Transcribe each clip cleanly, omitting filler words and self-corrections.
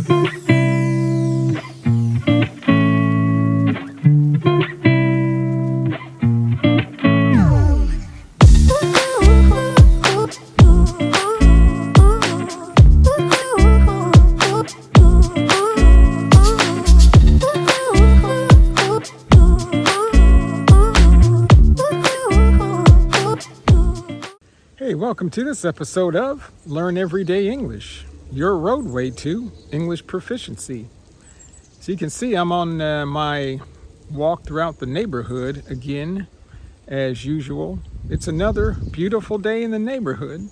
Hey, welcome to this episode of Learn Everyday English, your roadway to English proficiency. So you can see I'm on my walk throughout the neighborhood again, as usual. It's another beautiful day in the neighborhood.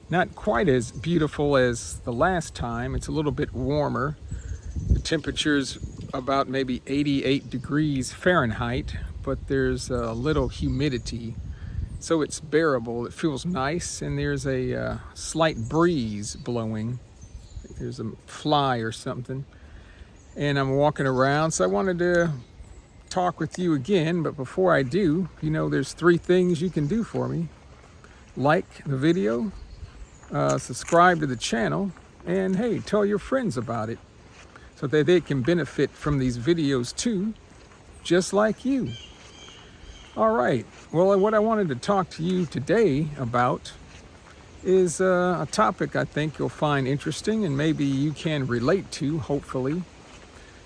Not quite as beautiful as the last time. It's a little bit warmer. The temperature's about maybe 88 degrees Fahrenheit, but there's a little humidity. So it's bearable, it feels nice, and there's a slight breeze blowing. There's a fly or something. And I'm walking around, so I wanted to talk with you again, but before I do, there's 3 things you can do for me. Like the video, subscribe to the channel, and hey, tell your friends about it so that they can benefit from these videos too, just like you. All right, well, what I wanted to talk to you today about is a topic I think you'll find interesting and maybe you can relate to, hopefully.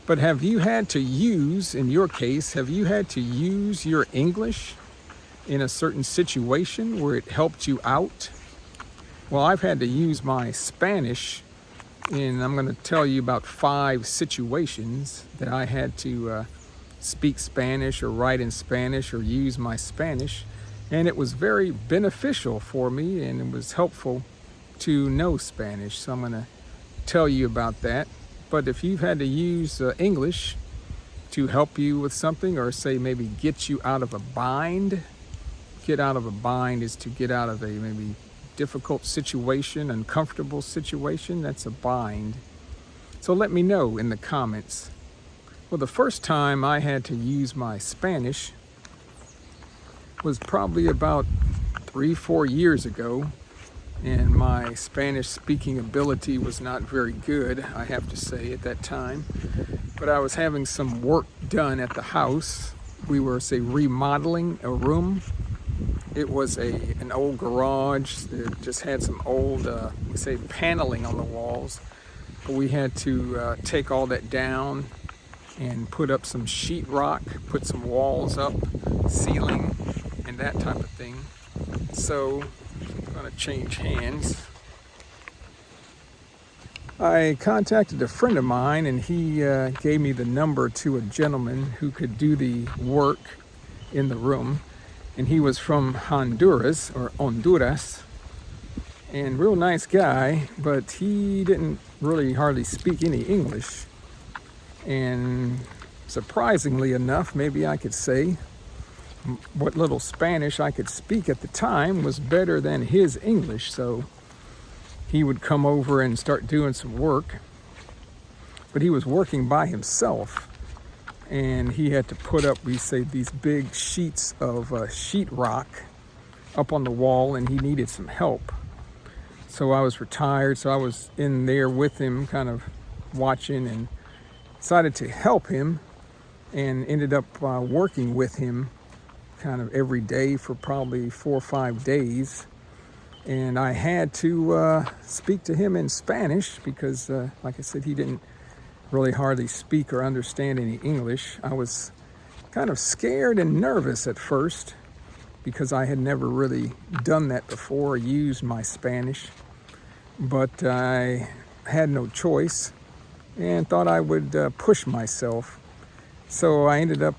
But have you had to use, in your case, have you had to use your English in a certain situation where it helped you out? Well, I've had to use my Spanish, and I'm going to tell you about 5 situations that I had to speak Spanish or write in Spanish or use my Spanish, and it was very beneficial for me and it was helpful to know Spanish, so I'm going to tell you about that. But if you've had to use English to help you with something, or say maybe get you out of a bind, get out of a bind is to get out of a maybe difficult situation, uncomfortable situation, that's a bind. So let me know in the comments. Well, the first time I had to use my Spanish was probably about 3-4 years ago, and my Spanish speaking ability was not very good, I have to say, at that time. But I was having some work done at the house. We were, say, remodeling a room. It was an old garage. It just had some old, paneling on the walls. But we had to take all that down and put up some sheetrock, put some walls up, ceiling, and that type of thing. So I'm going to change hands. I contacted a friend of mine, and he gave me the number to a gentleman who could do the work in the room. And he was from Honduras, and real nice guy, but he didn't really hardly speak any English. And surprisingly enough, maybe I could say, what little Spanish I could speak at the time was better than his English. So he would come over and start doing some work, but he was working by himself, and he had to put up, these big sheets of sheetrock up on the wall, and he needed some help. So I was retired, so I was in there with him, kind of watching, and decided to help him, and ended up working with him kind of every day for probably 4 or 5 days. And I had to speak to him in Spanish because, like I said, he didn't really hardly speak or understand any English. I was kind of scared and nervous at first because I had never really done that before, used my Spanish. But I had no choice and thought I would push myself. So I ended up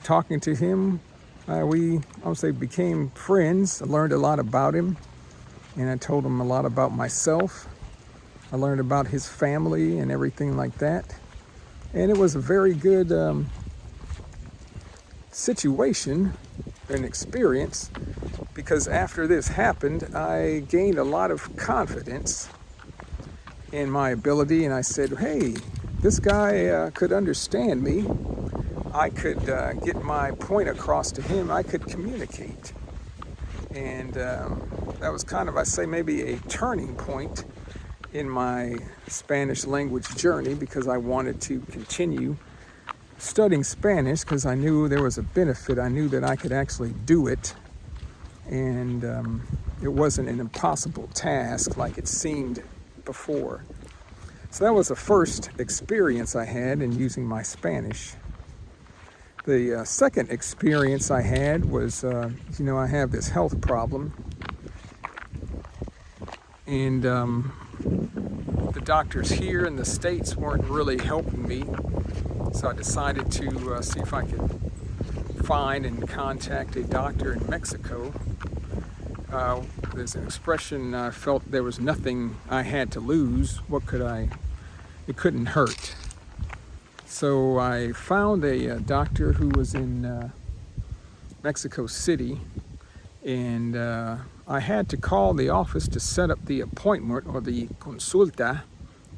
talking to him. We became friends. I learned a lot about him, and I told him a lot about myself. I learned about his family and everything like that. And it was a very good situation, an experience, because after this happened, I gained a lot of confidence in my ability, and I said, hey, this guy could understand me. I could get my point across to him. I could communicate. And that was kind of, maybe a turning point in my Spanish language journey because I wanted to continue studying Spanish because I knew there was a benefit. I knew that I could actually do it, and it wasn't an impossible task like it seemed before. So that was the first experience I had in using my Spanish. The second experience I had was, I have this health problem, and the doctors here in the States weren't really helping me. So I decided to see if I could find and contact a doctor in Mexico. There's an expression, I felt there was nothing I had to lose. It couldn't hurt. So I found a doctor who was in Mexico City, and I had to call the office to set up the appointment or the consulta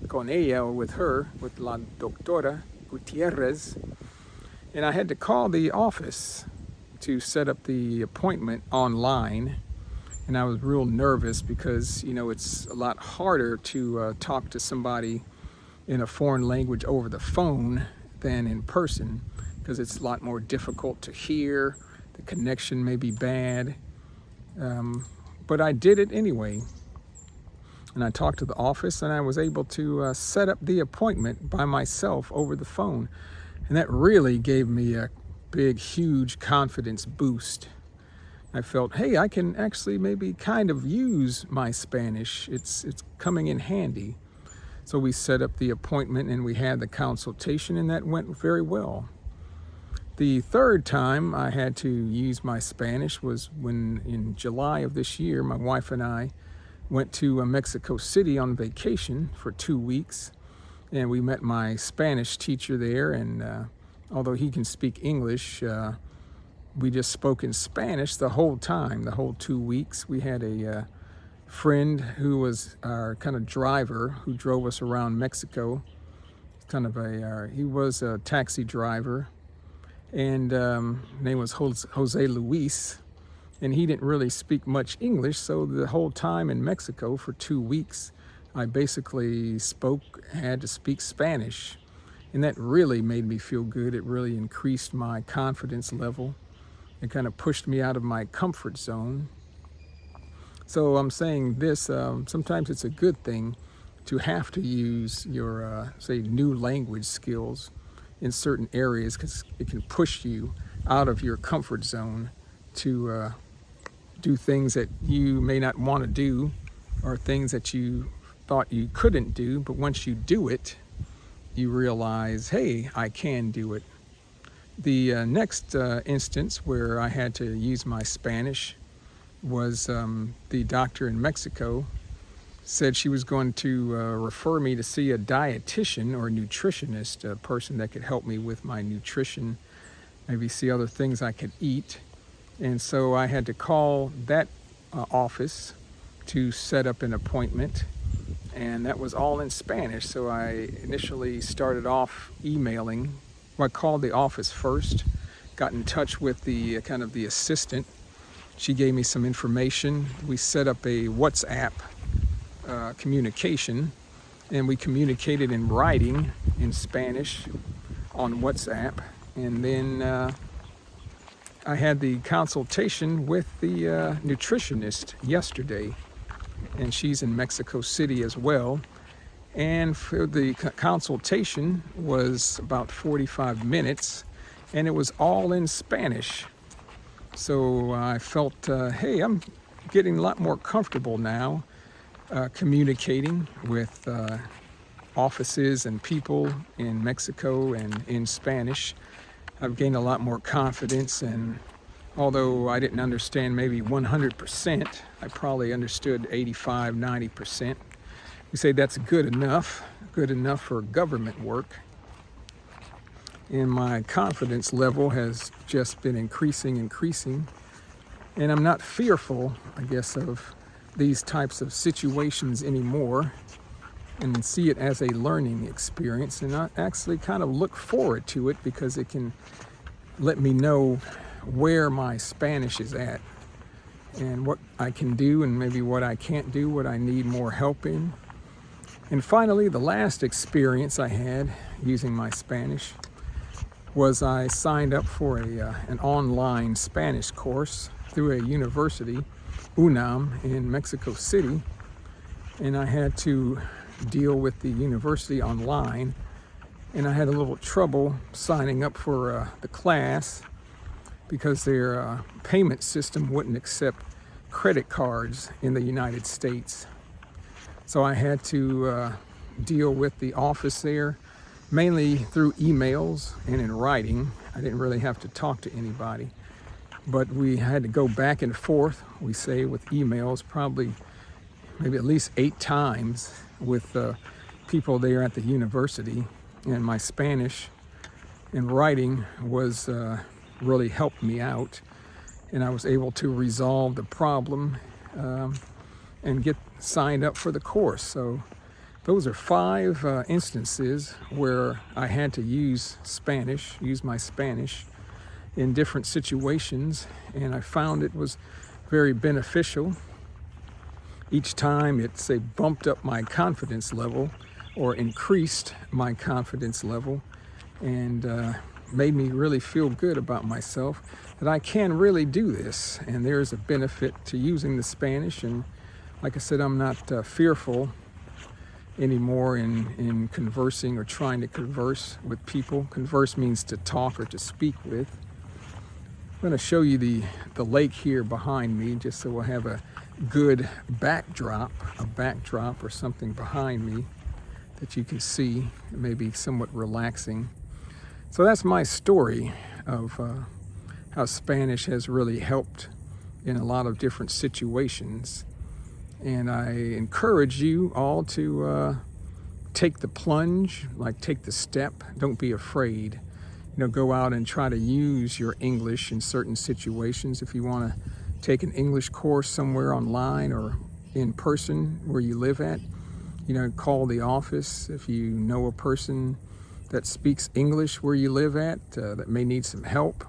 con ella, or with her, with la doctora Gutierrez. And I had to call the office to set up the appointment online. And I was real nervous because, it's a lot harder to talk to somebody in a foreign language over the phone than in person, because it's a lot more difficult to hear. The connection may be bad. But I did it anyway. And I talked to the office, and I was able to set up the appointment by myself over the phone. And that really gave me a big, huge confidence boost. I felt, hey, I can actually maybe kind of use my Spanish. It's coming in handy. So we set up the appointment, and we had the consultation, and that went very well. The third time I had to use my Spanish was when, in July of this year, my wife and I went to Mexico City on vacation for 2 weeks, and we met my Spanish teacher there, and although he can speak English, we just spoke in Spanish the whole time, the whole 2 weeks. We had a friend who was our kind of driver who drove us around Mexico. He was a taxi driver, and his name was Jose Luis. And he didn't really speak much English, so the whole time in Mexico for 2 weeks, I basically had to speak Spanish. And that really made me feel good. It really increased my confidence level. It kind of pushed me out of my comfort zone. So I'm saying this, sometimes it's a good thing to have to use your, new language skills in certain areas, because it can push you out of your comfort zone to do things that you may not want to do, or things that you thought you couldn't do, but once you do it, you realize, hey, I can do it. The next instance where I had to use my Spanish was the doctor in Mexico said she was going to refer me to see a dietitian or a nutritionist, a person that could help me with my nutrition, maybe see other things I could eat. And so I had to call that office to set up an appointment, and that was all in Spanish. So I initially started off emailing. Well, I called the office first, got in touch with the assistant. She gave me some information. We set up a WhatsApp communication, and we communicated in writing in Spanish on WhatsApp. And then I had the consultation with the nutritionist yesterday, and she's in Mexico City as well. And for the consultation was about 45 minutes, and it was all in Spanish. So I felt, hey, I'm getting a lot more comfortable now communicating with offices and people in Mexico and in Spanish. I've gained a lot more confidence, and although I didn't understand maybe 100%, I probably understood 85, 90%. We say that's good enough for government work. And my confidence level has just been increasing. And I'm not fearful, I guess, of these types of situations anymore, and see it as a learning experience. And I actually kind of look forward to it, because it can let me know where my Spanish is at and what I can do, and maybe what I can't do, what I need more help in. And finally, the last experience I had using my Spanish was I signed up for an online Spanish course through a university, UNAM, in Mexico City. And I had to deal with the university online, and I had a little trouble signing up for the class because their payment system wouldn't accept credit cards in the United States. So I had to deal with the office there, mainly through emails and in writing. I didn't really have to talk to anybody, but we had to go back and forth, we say, with emails, probably maybe at least 8 times with people there at the university. And my Spanish and writing was really helped me out, and I was able to resolve the problem and get signed up for the course. So those are 5 instances where I had to use my Spanish in different situations, and I found it was very beneficial. Each time it, say, bumped up my confidence level or increased my confidence level, and made me really feel good about myself, that I can really do this, and there's a benefit to using the Spanish. And like I said, I'm not fearful anymore in conversing or trying to converse with people. Converse means to talk or to speak with. I'm going to show you the lake here behind me, just so we'll have a good backdrop or something behind me that you can see. It may be somewhat relaxing. So that's my story of how Spanish has really helped in a lot of different situations. And I encourage you all to take the plunge, like take the step. Don't be afraid. Go out and try to use your English in certain situations. If you want to take an English course somewhere online or in person where you live at, call the office. If you know a person that speaks English where you live at that may need some help,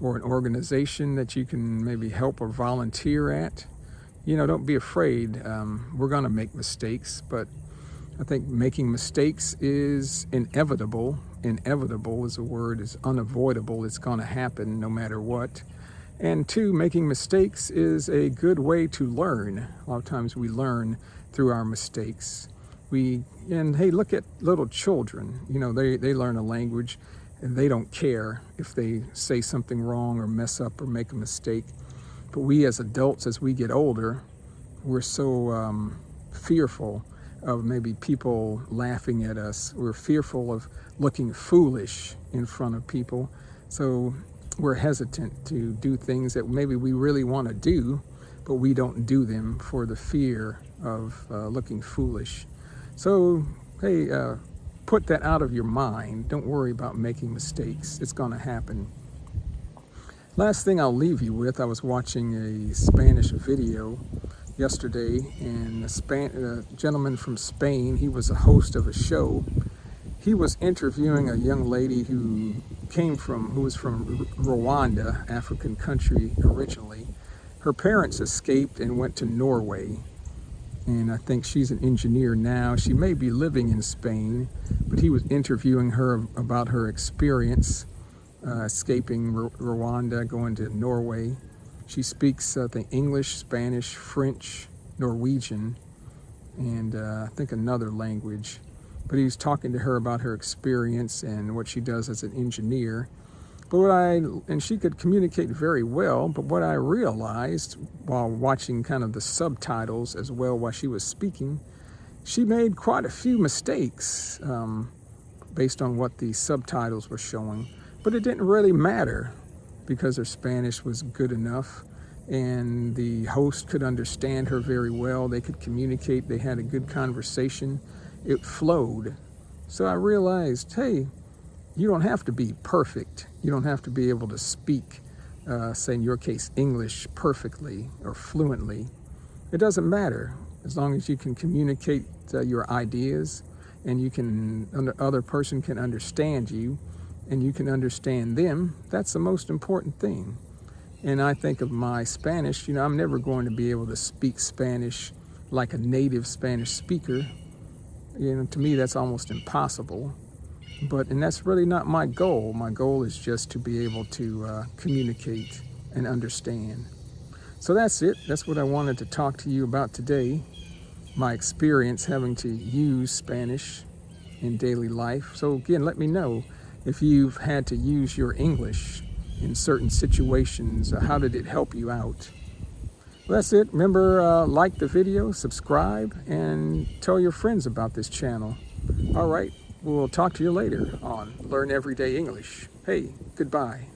or an organization that you can maybe help or volunteer at, don't be afraid. We're going to make mistakes, but I think making mistakes is inevitable. Inevitable is a word, is unavoidable. It's going to happen no matter what. And 2, making mistakes is a good way to learn. A lot of times we learn through our mistakes. Hey, look at little children. They learn a language, and they don't care if they say something wrong or mess up or make a mistake. But we as adults, as we get older, we're so fearful of maybe people laughing at us. We're fearful of looking foolish in front of people. So we're hesitant to do things that maybe we really want to do, but we don't do them for the fear of looking foolish. So, hey, put that out of your mind. Don't worry about making mistakes. It's going to happen. Last thing I'll leave you with, I was watching a Spanish video yesterday, and a gentleman from Spain, he was a host of a show. He was interviewing a young lady who was from Rwanda, African country originally. Her parents escaped and went to Norway, and I think she's an engineer now. She may be living in Spain, but he was interviewing her about her experience escaping Rwanda, going to Norway. She speaks, I think, English, Spanish, French, Norwegian, and I think another language. But he was talking to her about her experience and what she does as an engineer. And she could communicate very well, but what I realized while watching kind of the subtitles as well while she was speaking, she made quite a few mistakes based on what the subtitles were showing. But it didn't really matter because her Spanish was good enough, and the host could understand her very well. They could communicate. They had a good conversation. It flowed. So I realized, hey, you don't have to be perfect. You don't have to be able to speak, say in your case, English perfectly or fluently. It doesn't matter. As long as you can communicate your ideas, and the other person can understand you, and you can understand them, that's the most important thing. And I think of my Spanish, I'm never going to be able to speak Spanish like a native Spanish speaker, To me, that's almost impossible. And that's really not my goal. My goal is just to be able to communicate and understand. So that's it. That's what I wanted to talk to you about today. My experience having to use Spanish in daily life. So again, let me know if you've had to use your English in certain situations. How did it help you out? Well, that's it. Remember, like the video, subscribe, and tell your friends about this channel. All right. We'll talk to you later on Learn Everyday English. Hey, goodbye.